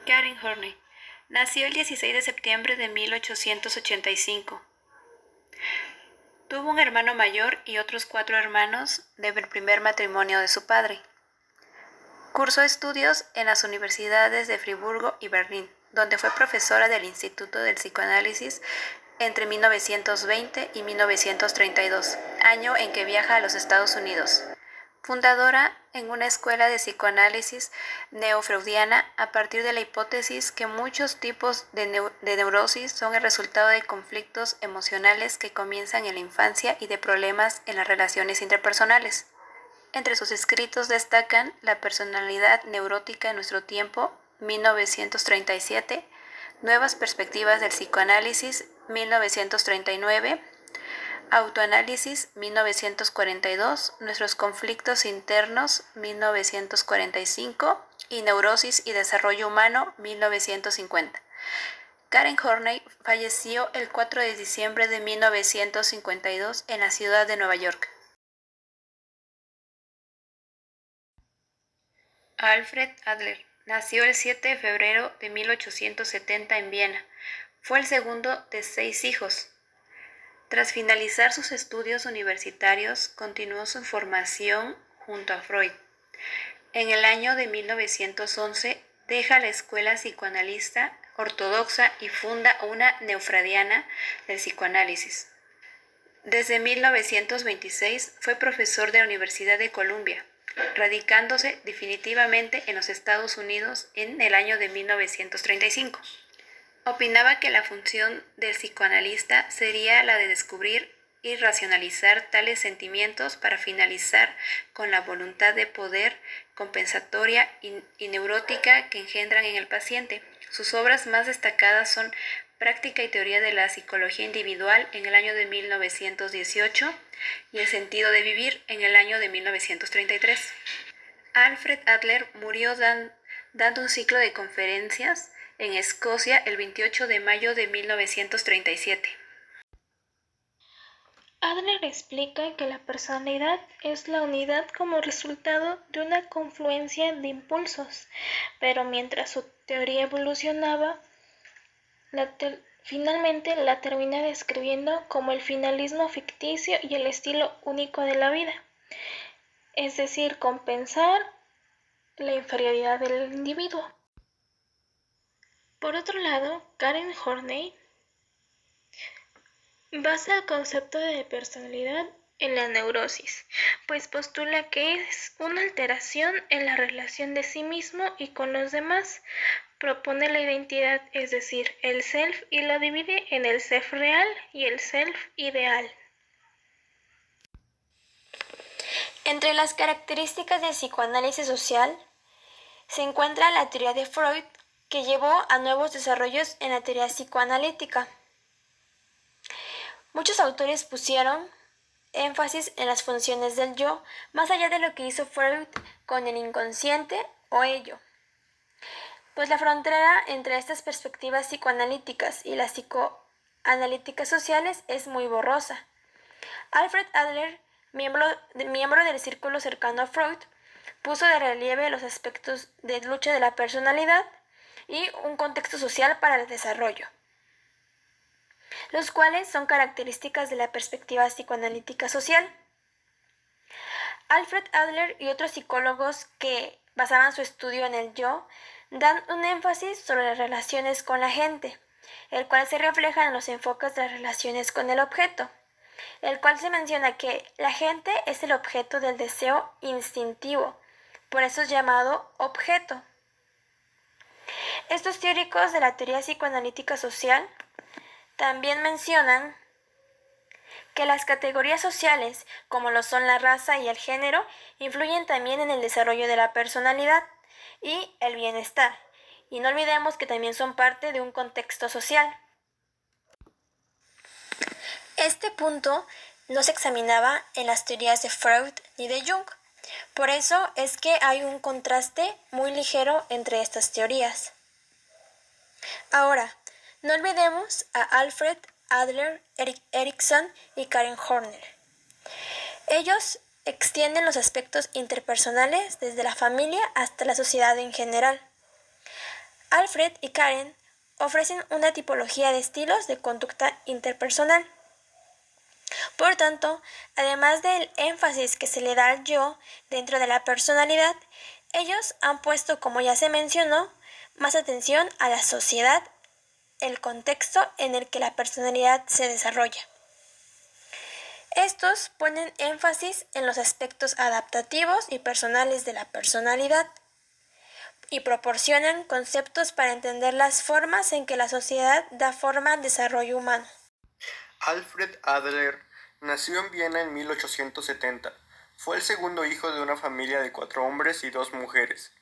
Karen Horney nació el 16 de septiembre de 1885. Tuvo un hermano mayor y otros 4 hermanos del primer matrimonio de su padre. Cursó estudios en las universidades de Friburgo y Berlín, donde fue profesora del Instituto del Psicoanálisis entre 1920 y 1932, año en que viaja a los Estados Unidos. Fundadora en una escuela de psicoanálisis neofreudiana a partir de la hipótesis que muchos tipos de neurosis son el resultado de conflictos emocionales que comienzan en la infancia y de problemas en las relaciones interpersonales. Entre sus escritos destacan La personalidad neurótica en nuestro tiempo, 1937, Nuevas perspectivas del psicoanálisis, 1939, Autoanálisis, 1942, Nuestros conflictos internos, 1945 y Neurosis y desarrollo humano, 1950. Karen Horney falleció el 4 de diciembre de 1952 en la ciudad de Nueva York. Alfred Adler nació el 7 de febrero de 1870 en Viena. Fue el segundo de 6 hijos. Tras finalizar sus estudios universitarios, continuó su formación junto a Freud. En el año de 1911 deja la escuela psicoanalista ortodoxa y funda una neofreudiana del psicoanálisis. Desde 1926 fue profesor de la Universidad de Columbia, radicándose definitivamente en los Estados Unidos en el año de 1935. Opinaba que la función del psicoanalista sería la de descubrir y racionalizar tales sentimientos para finalizar con la voluntad de poder compensatoria y neurótica que engendran en el paciente. Sus obras más destacadas son Práctica y teoría de la psicología individual en el año de 1918 y El sentido de vivir en el año de 1933. Alfred Adler murió dando un ciclo de conferencias en Escocia el 28 de mayo de 1937. Adler explica que la personalidad es la unidad como resultado de una confluencia de impulsos, pero mientras su teoría evolucionaba, finalmente la termina describiendo como el finalismo ficticio y el estilo único de la vida, es decir, compensar la inferioridad del individuo. Por otro lado, Karen Horney basa el concepto de personalidad en la neurosis, pues postula que es una alteración en la relación de sí mismo y con los demás. Propone la identidad, es decir, el self, y la divide en el self real y el self ideal. Entre las características del psicoanálisis social se encuentra la teoría de Freud, que llevó a nuevos desarrollos en la teoría psicoanalítica. Muchos autores pusieron énfasis en las funciones del yo, más allá de lo que hizo Freud con el inconsciente o ello. Pues la frontera entre estas perspectivas psicoanalíticas y las psicoanalíticas sociales es muy borrosa. Alfred Adler, miembro del círculo cercano a Freud, puso de relieve los aspectos de lucha de la personalidad y un contexto social para el desarrollo, los cuales son características de la perspectiva psicoanalítica social. Alfred Adler y otros psicólogos que basaban su estudio en el yo dan un énfasis sobre las relaciones con la gente, el cual se refleja en los enfoques de las relaciones con el objeto, el cual se menciona que la gente es el objeto del deseo instintivo, por eso es llamado objeto. Estos teóricos de la teoría psicoanalítica social también mencionan que las categorías sociales, como lo son la raza y el género, influyen también en el desarrollo de la personalidad y el bienestar, y no olvidemos que también son parte de un contexto social. Este punto no se examinaba en las teorías de Freud ni de Jung, por eso es que hay un contraste muy ligero entre estas teorías. Ahora, no olvidemos a Alfred Adler, Erik Erikson y Karen Horney. Ellos extienden los aspectos interpersonales desde la familia hasta la sociedad en general. Alfred y Karen ofrecen una tipología de estilos de conducta interpersonal. Por tanto, además del énfasis que se le da al yo dentro de la personalidad, ellos han puesto, como ya se mencionó, más atención a la sociedad, el contexto en el que la personalidad se desarrolla. Estos ponen énfasis en los aspectos adaptativos y personales de la personalidad y proporcionan conceptos para entender las formas en que la sociedad da forma al desarrollo humano. Alfred Adler nació en Viena en 1870. Fue el segundo hijo de una familia de 4 hombres y 2 mujeres.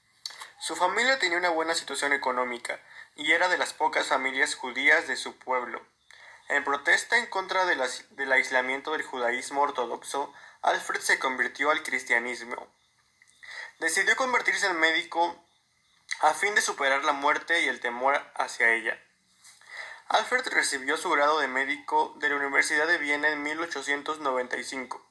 Su familia tenía una buena situación económica y era de las pocas familias judías de su pueblo. En protesta en contra del aislamiento del judaísmo ortodoxo, Alfred se convirtió al cristianismo. Decidió convertirse en médico a fin de superar la muerte y el temor hacia ella. Alfred recibió su grado de médico de la Universidad de Viena en 1895.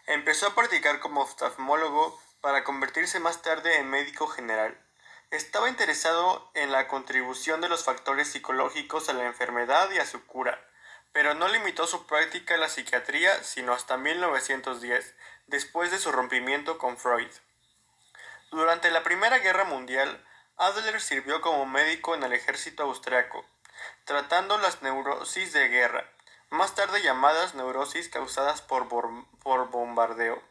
Empezó a practicar como oftalmólogo para convertirse más tarde en médico general. Estaba interesado en la contribución de los factores psicológicos a la enfermedad y a su cura, pero no limitó su práctica a la psiquiatría sino hasta 1910, después de su rompimiento con Freud. Durante la Primera Guerra Mundial, Adler sirvió como médico en el ejército austriaco, tratando las neurosis de guerra, más tarde llamadas neurosis causadas por bombardeo.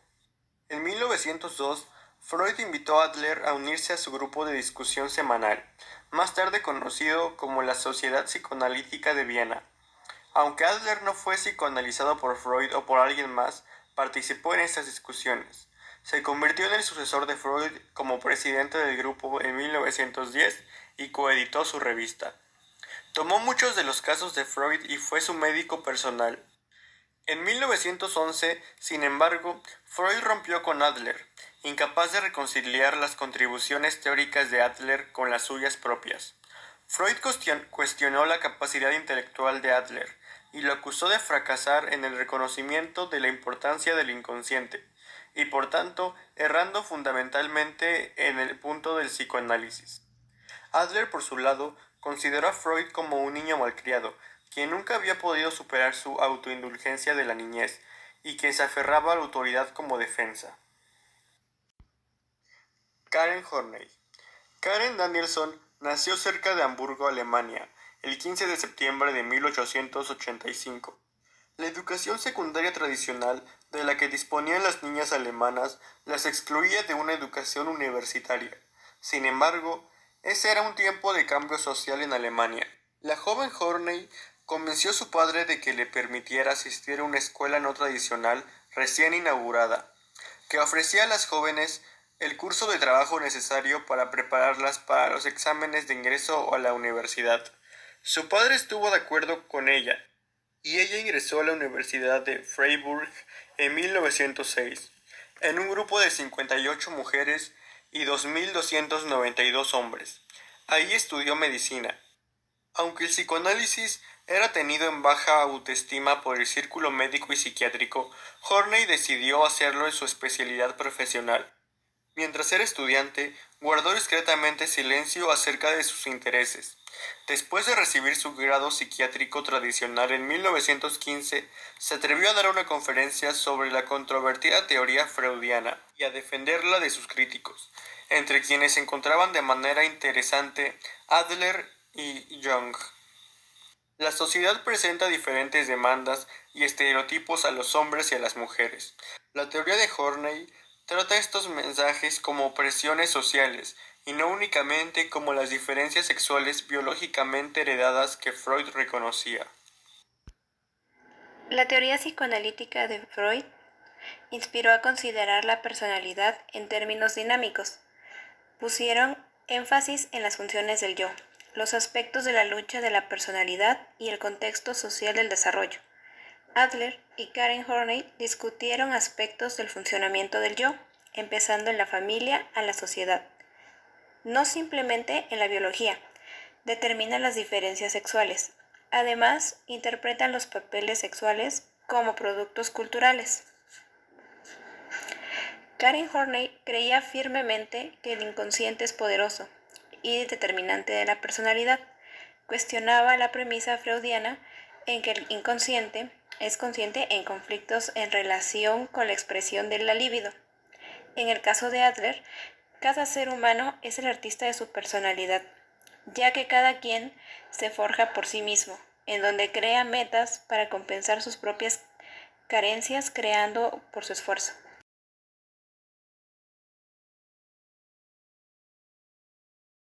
En 1902, Freud invitó a Adler a unirse a su grupo de discusión semanal, más tarde conocido como la Sociedad Psicoanalítica de Viena. Aunque Adler no fue psicoanalizado por Freud o por alguien más, participó en estas discusiones. Se convirtió en el sucesor de Freud como presidente del grupo en 1910 y coeditó su revista. Tomó muchos de los casos de Freud y fue su médico personal. En 1911, sin embargo, Freud rompió con Adler, incapaz de reconciliar las contribuciones teóricas de Adler con las suyas propias. Freud cuestionó la capacidad intelectual de Adler y lo acusó de fracasar en el reconocimiento de la importancia del inconsciente, y por tanto errando fundamentalmente en el punto del psicoanálisis. Adler, por su lado, consideró a Freud como un niño malcriado, quien nunca había podido superar su autoindulgencia de la niñez y que se aferraba a la autoridad como defensa. Karen Horney. Karen Danielson nació cerca de Hamburgo, Alemania, el 15 de septiembre de 1885. La educación secundaria tradicional de la que disponían las niñas alemanas las excluía de una educación universitaria. Sin embargo, ese era un tiempo de cambio social en Alemania. La joven Horney convenció a su padre de que le permitiera asistir a una escuela no tradicional recién inaugurada, que ofrecía a las jóvenes el curso de trabajo necesario para prepararlas para los exámenes de ingreso a la universidad. Su padre estuvo de acuerdo con ella, y ella ingresó a la Universidad de Freiburg en 1906, en un grupo de 58 mujeres y 2.292 hombres. Ahí estudió medicina. Aunque el psicoanálisis era tenido en baja autoestima por el círculo médico y psiquiátrico, Horney decidió hacerlo en su especialidad profesional. Mientras era estudiante, guardó discretamente silencio acerca de sus intereses. Después de recibir su grado psiquiátrico tradicional en 1915, se atrevió a dar una conferencia sobre la controvertida teoría freudiana y a defenderla de sus críticos, entre quienes se encontraban de manera interesante Adler y Jung. La sociedad presenta diferentes demandas y estereotipos a los hombres y a las mujeres. La teoría de Horney trata estos mensajes como presiones sociales y no únicamente como las diferencias sexuales biológicamente heredadas que Freud reconocía. La teoría psicoanalítica de Freud inspiró a considerar la personalidad en términos dinámicos. Pusieron énfasis en las funciones del yo, los aspectos de la lucha de la personalidad y el contexto social del desarrollo. Adler y Karen Horney discutieron aspectos del funcionamiento del yo, empezando en la familia a la sociedad. No simplemente en la biología, determinan las diferencias sexuales. Además, interpretan los papeles sexuales como productos culturales. Karen Horney creía firmemente que el inconsciente es poderoso y determinante de la personalidad. Cuestionaba la premisa freudiana en que el inconsciente es consciente en conflictos en relación con la expresión de la libido. En el caso de Adler, cada ser humano es el artista de su personalidad, ya que cada quien se forja por sí mismo, en donde crea metas para compensar sus propias carencias creando por su esfuerzo.